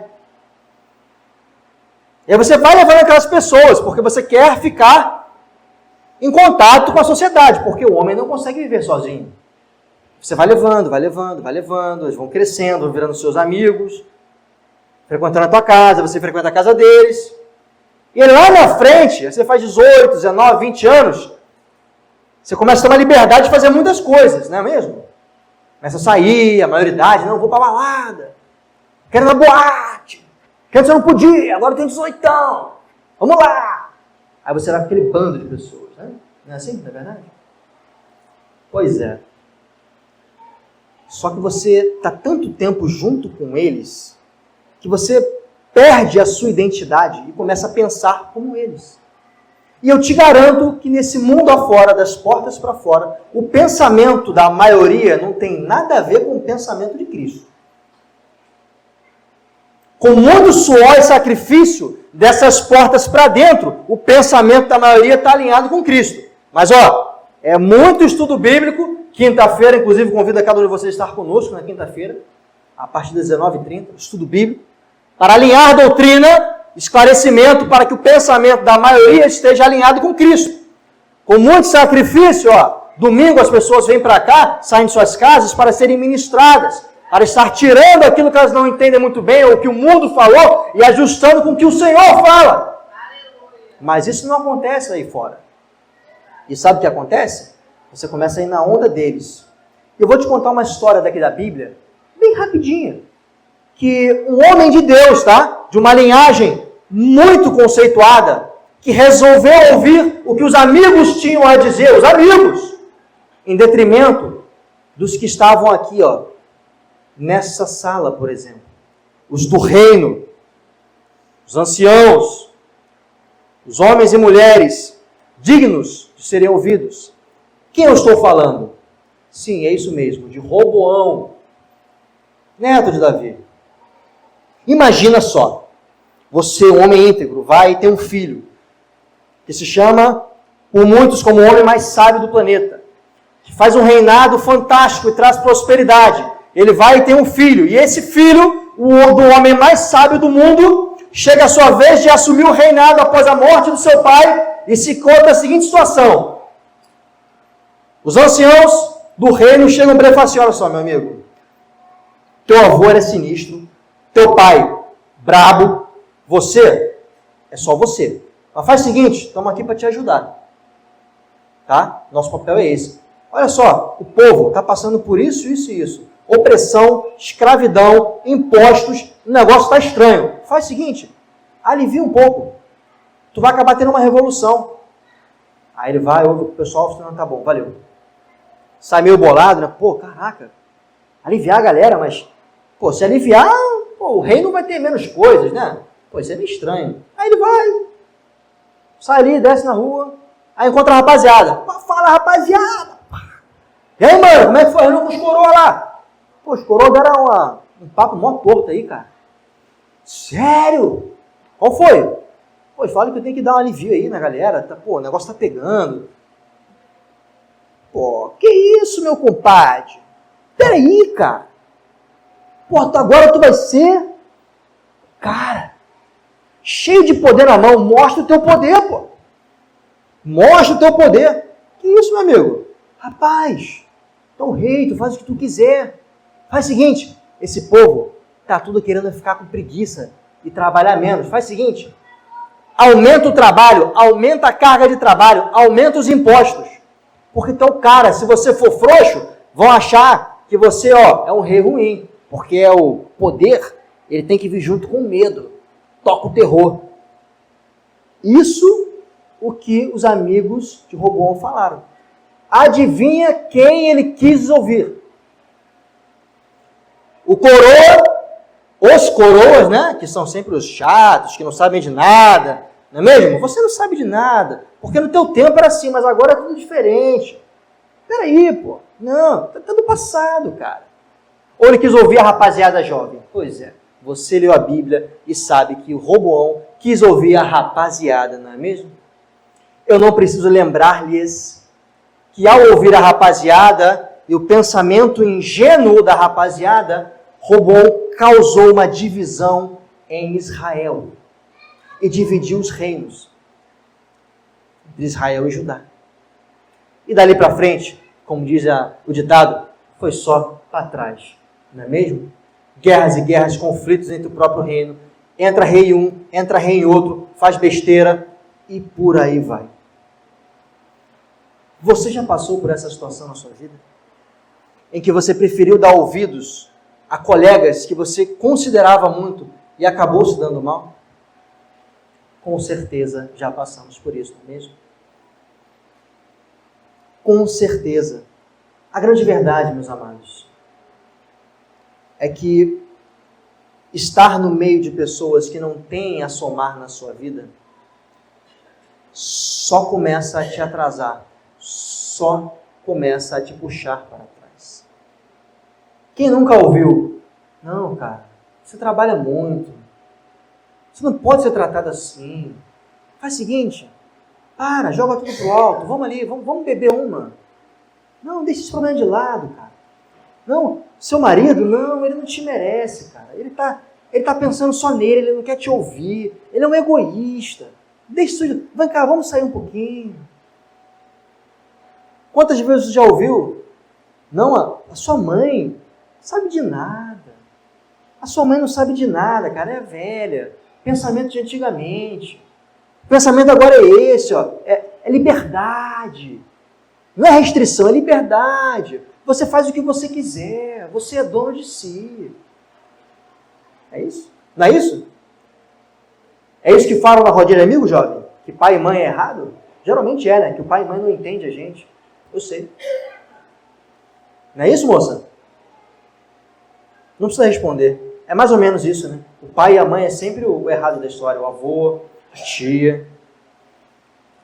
E aí você vai levando aquelas pessoas, porque você quer ficar em contato com a sociedade, porque o homem não consegue viver sozinho. Você vai levando, eles vão crescendo, vão virando seus amigos, frequentando a tua casa, você frequenta a casa deles. E lá na frente, você faz 18, 19, 20 anos, você começa a ter uma liberdade de fazer muitas coisas, não é mesmo? Começa a sair, a maioridade, não, vou pra balada, quero ir na boate, que antes eu não podia, agora eu tenho 18, vamos lá. Aí você vai com aquele bando de pessoas, né? Não é assim, não é verdade? Pois é. Só que você está tanto tempo junto com eles que você perde a sua identidade e começa a pensar como eles. E eu te garanto que nesse mundo afora, das portas para fora, o pensamento da maioria não tem nada a ver com o pensamento de Cristo. Com muito suor e sacrifício dessas portas para dentro, o pensamento da maioria está alinhado com Cristo. Mas é muito estudo bíblico. Quinta-feira, inclusive, convido a cada um de vocês a estar conosco na quinta-feira, a partir das 19h30, estudo bíblico, para alinhar a doutrina, esclarecimento, para que o pensamento da maioria esteja alinhado com Cristo. Com muito sacrifício, domingo as pessoas vêm para cá, saem de suas casas para serem ministradas, para estar tirando aquilo que elas não entendem muito bem, ou que o mundo falou, e ajustando com o que o Senhor fala. Mas isso não acontece aí fora. E sabe o que acontece? Você começa a ir na onda deles. Eu vou te contar uma história daqui da Bíblia, bem rapidinha, que um homem de Deus, de uma linhagem muito conceituada, que resolveu ouvir o que os amigos tinham a dizer, os amigos, em detrimento dos que estavam aqui, nessa sala, por exemplo. Os do reino, os anciãos, os homens e mulheres dignos de serem ouvidos. Quem eu estou falando? Sim, é isso mesmo, de Roboão, neto de Davi. Imagina só, você, um homem íntegro, vai ter um filho, que se chama, por muitos, como o homem mais sábio do planeta, que faz um reinado fantástico e traz prosperidade. Ele vai ter um filho, e esse filho, do homem mais sábio do mundo, chega a sua vez de assumir o reinado após a morte do seu pai, e se conta a seguinte situação. Os anciãos do reino chegam para ele e falam assim: olha só, meu amigo, teu avô era sinistro, teu pai brabo, você é só você. Mas faz o seguinte, estamos aqui para te ajudar. Tá? Nosso papel é esse. Olha só, o povo está passando por isso, isso e isso. Opressão, escravidão, impostos, o negócio está estranho. Faz o seguinte, alivia um pouco. Tu vai acabar tendo uma revolução. Aí ele vai, ouve o pessoal, tá bom, valeu. Sai meio bolado, né? Pô, caraca, aliviar a galera, mas, se aliviar, o reino vai ter menos coisas, né? Isso é meio estranho. Aí ele vai, sai ali, desce na rua, aí encontra a rapaziada. Fala, rapaziada! E aí, mano, como é que foi a reunião com os coroas lá? Os coroas deram um papo mó torto aí, cara. Sério? Qual foi? Eles falam que eu tenho que dar um alivio aí na galera. O negócio tá pegando. Que isso, meu compadre? Peraí, cara. Agora tu vai ser... Cara, cheio de poder na mão, mostra o teu poder, Mostra o teu poder. Que isso, meu amigo? Rapaz, tu é o rei, tu faz o que tu quiser. Faz o seguinte, esse povo tá tudo querendo ficar com preguiça e trabalhar menos. Faz o seguinte, aumenta o trabalho, aumenta a carga de trabalho, aumenta os impostos. Porque então, cara, se você for frouxo, vão achar que você, é um rei ruim. Porque o poder, ele tem que vir junto com o medo. Toca o terror. Isso o que os amigos de Roboão falaram. Adivinha quem ele quis ouvir? O coroa, os coroas, né? Que são sempre os chatos, que não sabem de nada. Não é mesmo? Você não sabe de nada. Porque no teu tempo era assim, mas agora é tudo diferente. Peraí, Não, tá do passado, cara. Ou ele quis ouvir a rapaziada jovem? Pois é, você leu a Bíblia e sabe que o Roboão quis ouvir a rapaziada, não é mesmo? Eu não preciso lembrar-lhes que ao ouvir a rapaziada e o pensamento ingênuo da rapaziada, Roboão causou uma divisão em Israel e dividiu os reinos entre Israel e Judá. E dali para frente, como diz o ditado, foi só para trás, não é mesmo? Guerras e guerras, conflitos entre o próprio reino. Entra rei em um, entra rei em outro, faz besteira e por aí vai. Você já passou por essa situação na sua vida? Em que você preferiu dar ouvidos a colegas que você considerava muito e acabou se dando mal? Com certeza já passamos por isso, não é mesmo? Com certeza. A grande verdade, meus amados, é que estar no meio de pessoas que não têm a somar na sua vida só começa a te atrasar, só começa a te puxar para trás. Quem nunca ouviu? Não, cara, você trabalha muito, você não pode ser tratado assim. Faz o seguinte, joga tudo pro alto, vamos ali, vamos beber uma. Não, deixa esse problema de lado, cara. Não, seu marido, não, ele não te merece, cara. Ele tá pensando só nele, ele não quer te ouvir. Ele é um egoísta. Deixa isso. Vem cá, vamos sair um pouquinho. Quantas vezes você já ouviu? Não, a sua mãe sabe de nada. A sua mãe não sabe de nada, cara, é velha. Pensamento de antigamente. O pensamento agora é esse, ó. É liberdade. Não é restrição, é liberdade. Você faz o que você quiser. Você é dono de si. É isso? Não é isso? É isso que falam na rodinha de amigo, jovem? Que pai e mãe é errado? Geralmente é, né? Que o pai e mãe não entendem a gente. Eu sei. Não é isso, moça? Não precisa responder. É mais ou menos isso, né? O pai e a mãe é sempre o errado da história. O avô, a tia.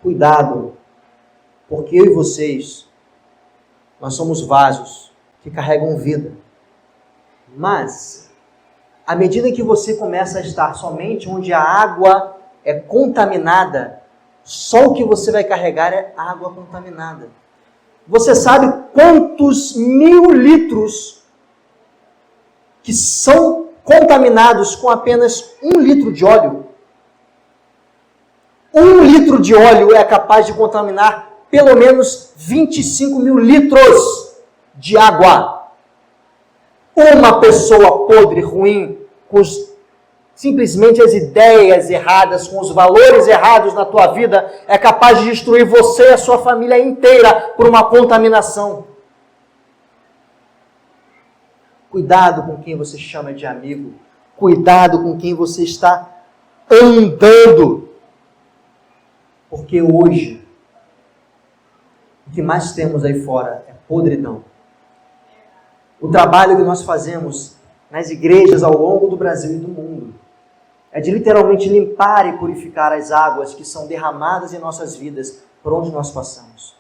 Cuidado. Porque eu e vocês, nós somos vasos que carregam vida. Mas, à medida que você começa a estar somente onde a água é contaminada, só o que você vai carregar é água contaminada. Você sabe quantos 1000 litros que são contaminados com apenas 1 litro de óleo? 1 litro de óleo é capaz de contaminar pelo menos 25.000 litros de água. Uma pessoa podre, ruim, com simplesmente as ideias erradas, com os valores errados na tua vida, é capaz de destruir você e a sua família inteira por uma contaminação. Cuidado com quem você chama de amigo. Cuidado com quem você está andando. Porque hoje, o que mais temos aí fora é podridão. O trabalho que nós fazemos nas igrejas ao longo do Brasil e do mundo é de literalmente limpar e purificar as águas que são derramadas em nossas vidas por onde nós passamos.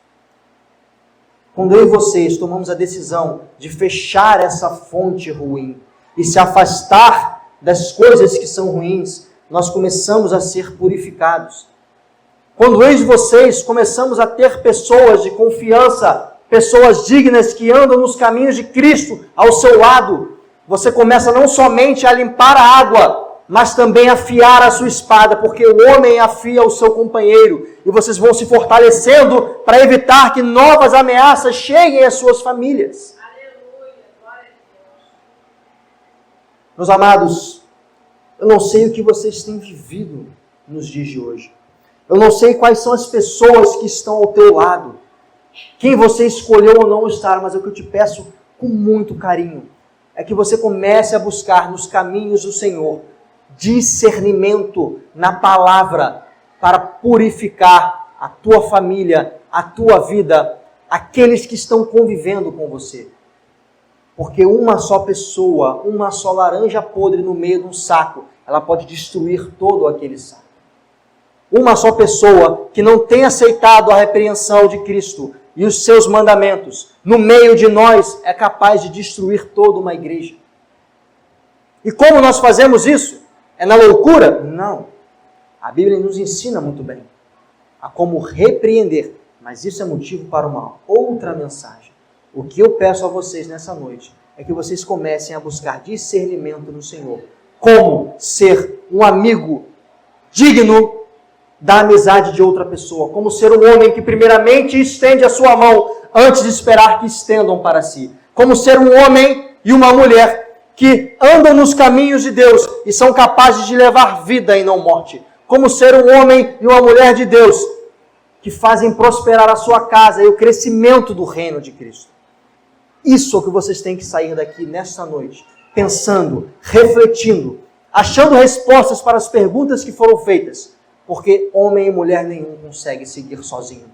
Quando eu e vocês tomamos a decisão de fechar essa fonte ruim e se afastar das coisas que são ruins, nós começamos a ser purificados. Quando eu e vocês começamos a ter pessoas de confiança, pessoas dignas que andam nos caminhos de Cristo ao seu lado, você começa não somente a limpar a água, mas também a afiar a sua espada, porque o homem afia o seu companheiro, e vocês vão se fortalecendo para evitar que novas ameaças cheguem às suas famílias. Aleluia, glória a Deus. Meus amados, eu não sei o que vocês têm vivido nos dias de hoje. Eu não sei quais são as pessoas que estão ao teu lado, quem você escolheu ou não estar, mas o que eu te peço com muito carinho é que você comece a buscar nos caminhos do Senhor discernimento na palavra para purificar a tua família, a tua vida, aqueles que estão convivendo com você. Porque uma só pessoa, uma só laranja podre no meio de um saco, ela pode destruir todo aquele saco. Uma só pessoa que não tem aceitado a repreensão de Cristo e os seus mandamentos, no meio de nós, é capaz de destruir toda uma igreja. E como nós fazemos isso? É na loucura? Não. A Bíblia nos ensina muito bem a como repreender, mas isso é motivo para uma outra mensagem. O que eu peço a vocês nessa noite é que vocês comecem a buscar discernimento no Senhor. Como ser um amigo digno da amizade de outra pessoa, como ser um homem que primeiramente estende a sua mão antes de esperar que estendam para si, como ser um homem e uma mulher que andam nos caminhos de Deus e são capazes de levar vida e não morte, como ser um homem e uma mulher de Deus que fazem prosperar a sua casa e o crescimento do reino de Cristo. Isso é o que vocês têm que sair daqui nesta noite, pensando, refletindo, achando respostas para as perguntas que foram feitas, porque homem e mulher nenhum consegue seguir sozinho.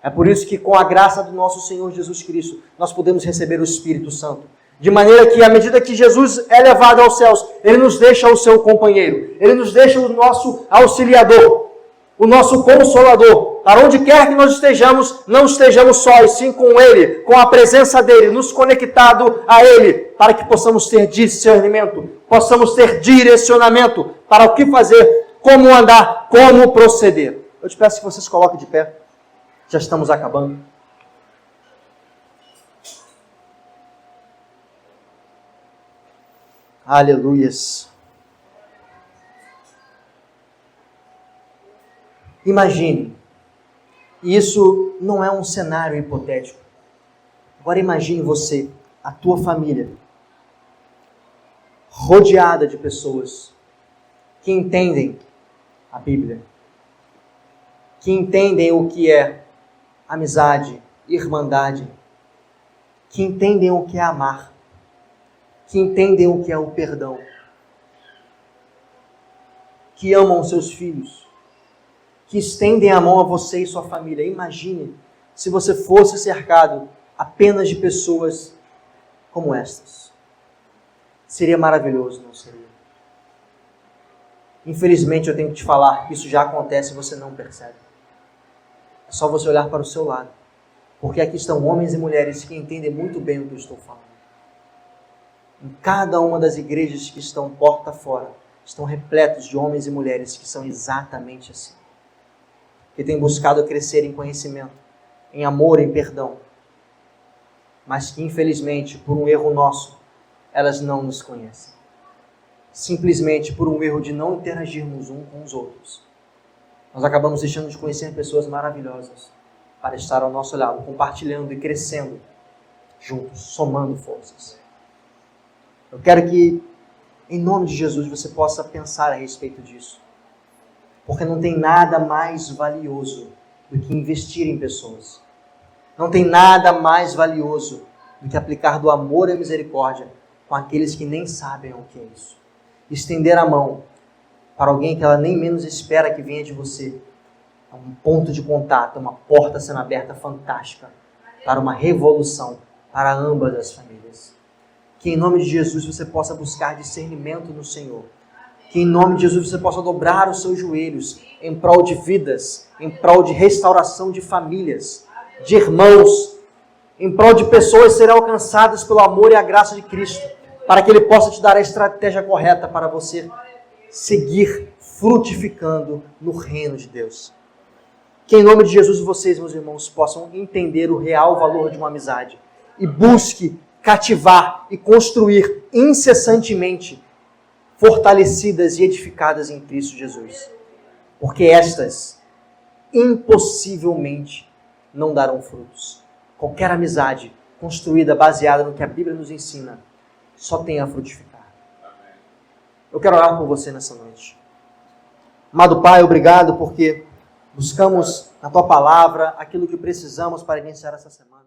É por isso que, com a graça do nosso Senhor Jesus Cristo, nós podemos receber o Espírito Santo. De maneira que, à medida que Jesus é levado aos céus, Ele nos deixa o seu companheiro. Ele nos deixa o nosso auxiliador, o nosso consolador. Para onde quer que nós estejamos, não estejamos sós, sim com Ele, com a presença dEle, nos conectado a Ele, para que possamos ter discernimento, possamos ter direcionamento para o que fazer, como andar, como proceder. Eu te peço que vocês coloquem de pé. Já estamos acabando. Aleluias. Imagine, isso não é um cenário hipotético. Agora imagine você, a tua família, rodeada de pessoas que entendem a Bíblia, que entendem o que é amizade, irmandade, que entendem o que é amar, que entendem o que é o perdão, que amam seus filhos, que estendem a mão a você e sua família. Imagine se você fosse cercado apenas de pessoas como estas. Seria maravilhoso, não seria? Infelizmente eu tenho que te falar que isso já acontece e você não percebe. É só você olhar para o seu lado. Porque aqui estão homens e mulheres que entendem muito bem o que eu estou falando. Em cada uma das igrejas que estão porta fora, estão repletos de homens e mulheres que são exatamente assim. Que têm buscado crescer em conhecimento, em amor, em perdão. Mas que, infelizmente, por um erro nosso, elas não nos conhecem. Simplesmente por um erro de não interagirmos uns com os outros. Nós acabamos deixando de conhecer pessoas maravilhosas para estar ao nosso lado, compartilhando e crescendo juntos, somando forças. Eu quero que, em nome de Jesus, você possa pensar a respeito disso. Porque não tem nada mais valioso do que investir em pessoas. Não tem nada mais valioso do que aplicar do amor e a misericórdia com aqueles que nem sabem o que é isso. Estender a mão para alguém que ela nem menos espera que venha de você. É um ponto de contato, uma porta sendo aberta fantástica para uma revolução para ambas as famílias. Que em nome de Jesus você possa buscar discernimento no Senhor. Que em nome de Jesus você possa dobrar os seus joelhos em prol de vidas, em prol de restauração de famílias, de irmãos, em prol de pessoas serem alcançadas pelo amor e a graça de Cristo, para que Ele possa te dar a estratégia correta para você seguir frutificando no reino de Deus. Que em nome de Jesus vocês, meus irmãos, possam entender o real valor de uma amizade e busque cativar e construir incessantemente fortalecidas e edificadas em Cristo Jesus. Porque estas impossivelmente não darão frutos. Qualquer amizade construída, baseada no que a Bíblia nos ensina, só tem a frutificar. Eu quero orar por você nessa noite. Amado Pai, obrigado porque buscamos na Tua Palavra aquilo que precisamos para iniciar essa semana.